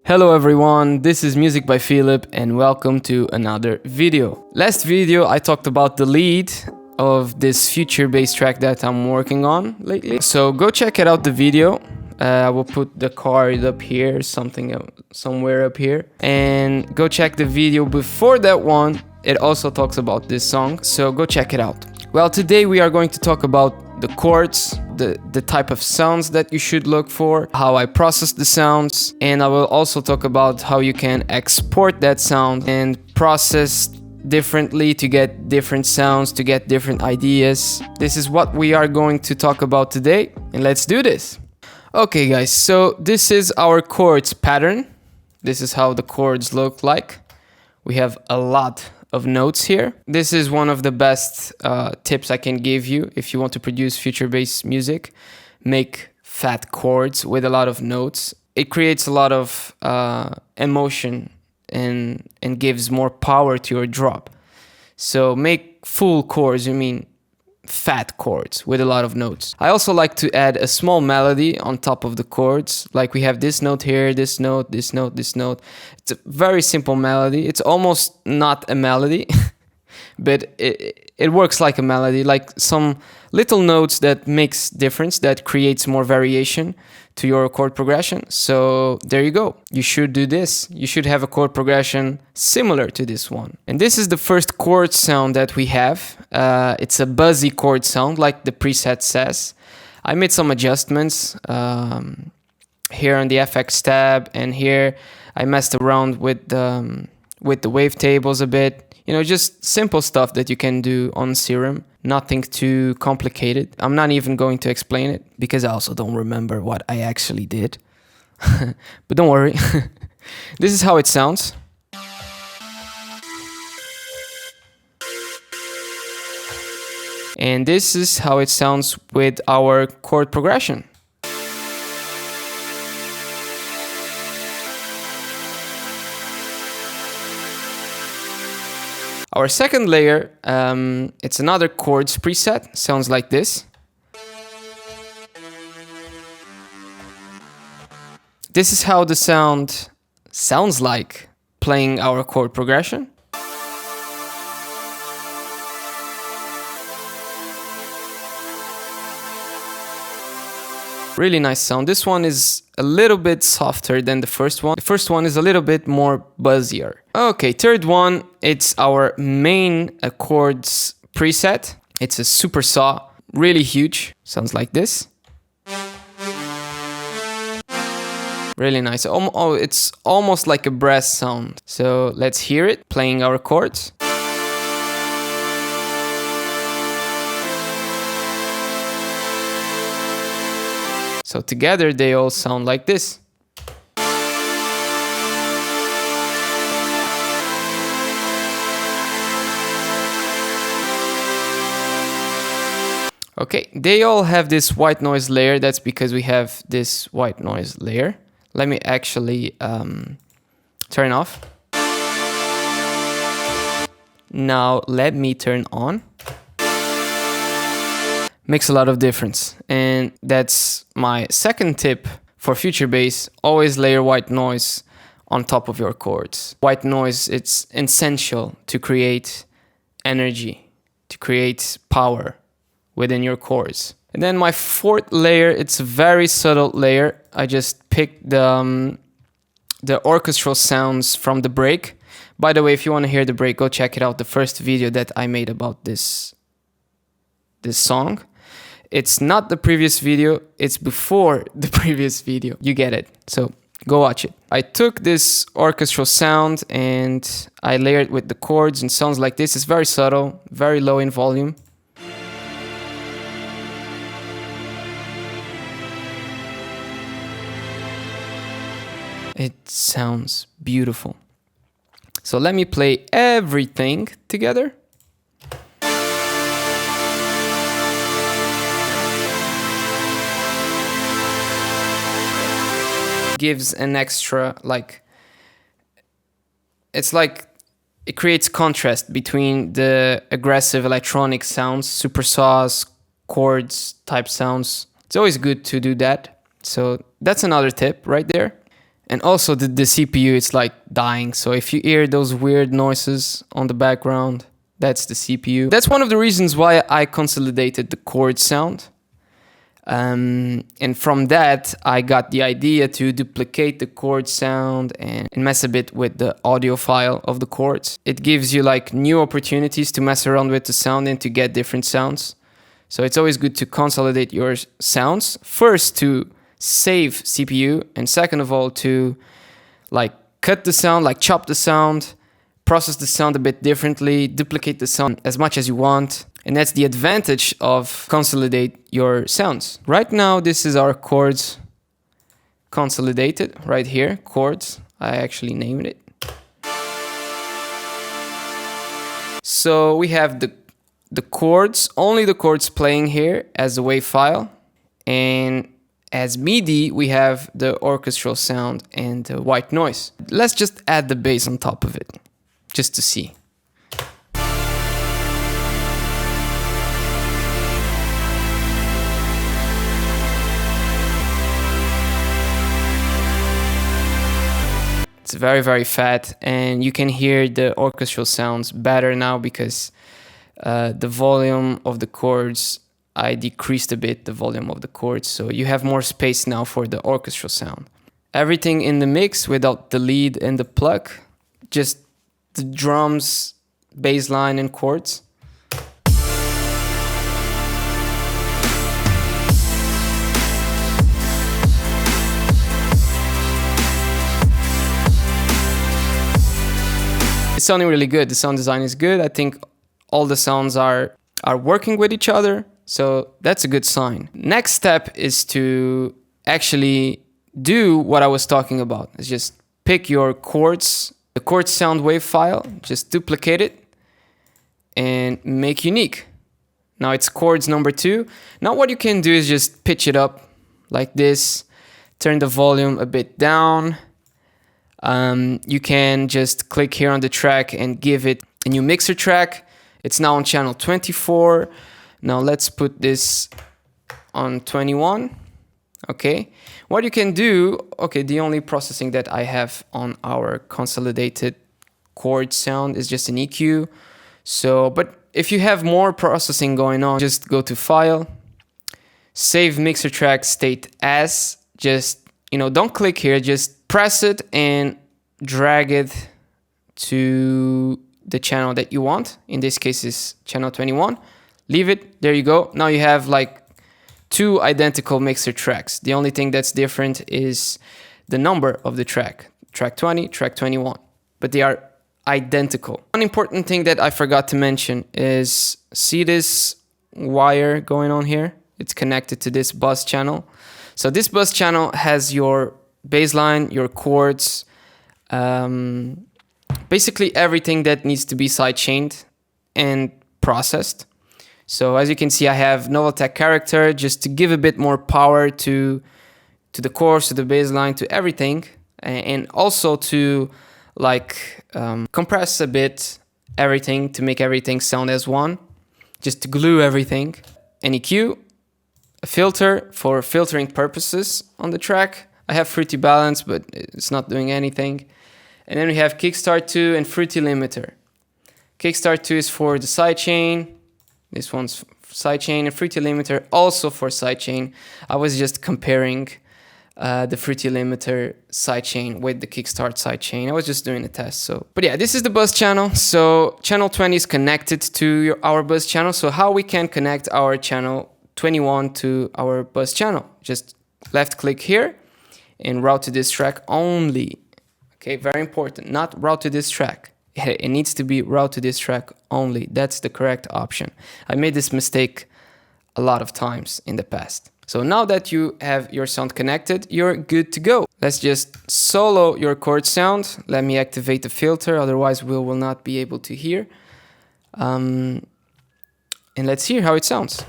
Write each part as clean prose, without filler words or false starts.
Hello everyone, this is Music by Philip and welcome to another video. Last video I talked about the lead of this future bass track that I'm working on lately. So go check it out, the video. I will put the card up here, somewhere up here. And go check the video before that one. It also talks about this song, so go check it out. Well, today we are going to talk about the chords, the type of sounds that you should look for, how I process the sounds, and I will also talk about how you can export that sound and process differently to get different sounds, to get different ideas. This is what we are going to talk about today, and let's do this. Okay guys, so this is our chords pattern. This is how the chords look like. We have a lot of notes here. This is one of the best tips I can give you if you want to produce future bass music. Make fat chords with a lot of notes. It creates a lot of emotion and gives more power to your drop. So make full chords, fat chords with a lot of notes. I also like to add a small melody on top of the chords. Like we have this note here, this note, this note, this note. It's a very simple melody. It's almost not a melody, but it works like a melody, like some little notes that makes difference, that creates more variation to your chord progression. So there you go. You should do this. You should have a chord progression similar to this one. And this is the first chord sound that we have. It's a buzzy chord sound, like the preset says. I made some adjustments here on the FX tab, and here I messed around with the wavetables a bit. You know, just simple stuff that you can do on Serum. Nothing too complicated. I'm not even going to explain it because I also don't remember what I actually did. But don't worry. This is how it sounds. And this is how it sounds with our chord progression. Our second layer, it's another chords preset, sounds like this. This is how the sound sounds like playing our chord progression. Really nice sound. This one is a little bit softer than the first one. The first one is a little bit more buzzier. Okay, third one, it's our main chords preset. It's a super saw, really huge. Sounds like this. Really nice. Oh, it's almost like a brass sound. So let's hear it playing our chords. So together they all sound like this. Okay, they all have this white noise layer. That's because we have this white noise layer. Let me actually turn off. Now let me turn on. Makes a lot of difference, and that's my second tip for future bass. Always layer white noise on top of your chords. White noise, it's essential to create energy, to create power within your chords. And then my fourth layer, it's a very subtle layer. I just picked the orchestral sounds from the break. By the way, if you want to hear the break, go check it out, the first video that I made about this song. It's not the previous video, it's before the previous video. You get it, so go watch it. I took this orchestral sound and I layered it with the chords, and sounds like this. It's very subtle, very low in volume. It sounds beautiful. So let me play everything together. Gives an extra, it creates contrast between the aggressive electronic sounds, super saws, chords type sounds. It's always good to do that. So that's another tip right there. And also the CPU, it's like dying. So if you hear those weird noises on the background, that's the CPU. That's one of the reasons why I consolidated the chord sound. And from that, I got the idea to duplicate the chord sound and mess a bit with the audio file of the chords. It gives you like new opportunities to mess around with the sound and to get different sounds. So it's always good to consolidate your sounds. First, to save CPU, and second of all, to like cut the sound, like chop the sound, process the sound a bit differently, duplicate the sound as much as you want. And that's the advantage of consolidate your sounds. Right now, this is our chords consolidated right here, chords. I actually named it. So we have the chords, only the chords playing here as a WAV file. And as MIDI, we have the orchestral sound and the white noise. Let's just add the bass on top of it, just to see. It's very, very fat, and you can hear the orchestral sounds better now because the volume of the chords, I decreased a bit the volume of the chords, so you have more space now for the orchestral sound. Everything in the mix without the lead and the pluck, just the drums, bass line, and chords. It's sounding really good. The sound design is good. I think all the sounds are working with each other, so that's a good sign. Next step is to actually do what I was talking about. It's just pick your chords, the chord sound wave file, just duplicate it and make unique. Now it's chords number 2. Now what you can do is just pitch it up like this, turn the volume a bit down. You can just click here on the track and give it a new mixer track. It's now on channel 24. Now let's put this on 21. Okay. What you can do, okay, the only processing that I have on our consolidated chord sound is just an EQ. So, but if you have more processing going on, just go to File, Save Mixer Track State As. Just, don't click here, just press it and drag it to the channel that you want. In this case is channel 21. Leave it, there you go. Now you have like 2 identical mixer tracks. The only thing that's different is the number of the track. Track 20, track 21. But they are identical. One important thing that I forgot to mention is, see this wire going on here? It's connected to this bus channel. So this bus channel has your bass line, your chords, basically everything that needs to be sidechained and processed. So as you can see, I have Noveltech character just to give a bit more power to the chorus, to the bass line, to everything, and also to like compress a bit everything to make everything sound as one, just to glue everything. An EQ, a filter for filtering purposes on the track. I have Fruity Balance, but it's not doing anything. And then we have Kickstart 2 and Fruity Limiter. Kickstart 2 is for the sidechain. This one's sidechain, and Fruity Limiter also for sidechain. I was just comparing the Fruity Limiter sidechain with the Kickstart sidechain. I was just doing a test. But yeah, this is the bus channel. So channel 20 is connected to our bus channel. So how we can connect our channel 21 to our bus channel? Just left click here and route to this track only. Okay, very important. Not route to this track. It needs to be route to this track only. That's the correct option. I made this mistake a lot of times in the past. So now that you have your sound connected, you're good to go. Let's just solo your chord sound. Let me activate the filter, otherwise we will not be able to hear. And let's hear how it sounds.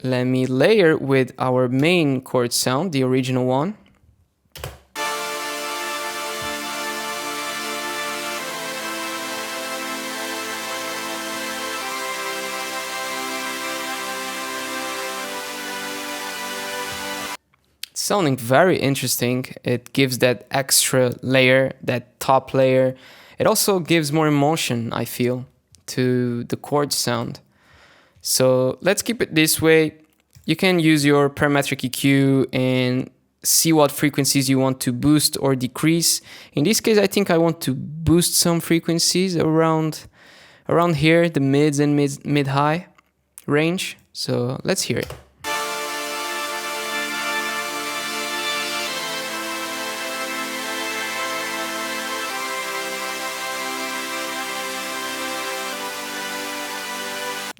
Let me layer with our main chord sound, the original one. sounding very interesting. It gives that extra layer, that top layer. It also gives more emotion, I feel, to the chord sound. So let's keep it this way. You can use your parametric EQ and see what frequencies you want to boost or decrease. In this case, I think I want to boost some frequencies around here, the mids and mid-high range. So let's hear it.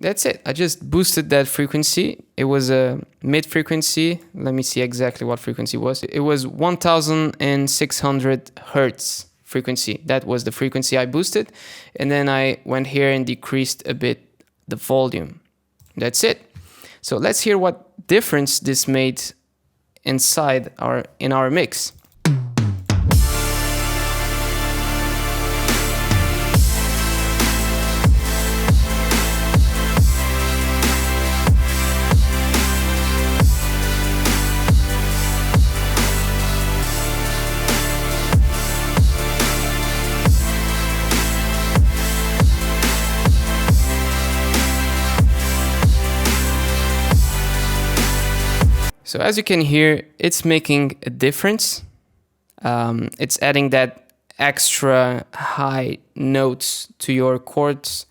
That's it. I just boosted that frequency. It was a mid frequency. Let me see exactly what frequency it was. It was 1600 hertz frequency. That was the frequency I boosted. And then I went here and decreased a bit the volume. That's it. So let's hear what difference this made in our mix. So as you can hear, it's making a difference. It's adding that extra high notes to your chords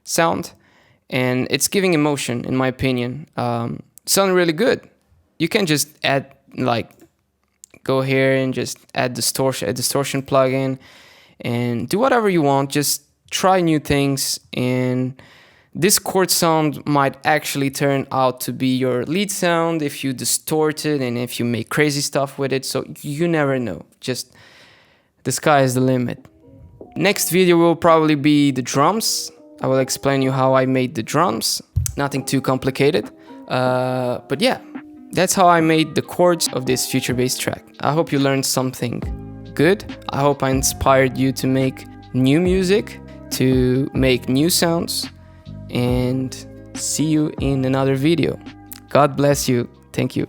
sound, and it's giving emotion, in my opinion. Sound really good. You can just add, like, go here and just add a distortion plugin, and do whatever you want. Just try new things, and this chord sound might actually turn out to be your lead sound if you distort it and if you make crazy stuff with it. So you never know. Just the sky is the limit. Next video will probably be the drums. I will explain you how I made the drums. Nothing too complicated. But yeah, that's how I made the chords of this Future Bass track. I hope you learned something good. I hope I inspired you to make new music, to make new sounds. And see you in another video. God bless you. Thank you.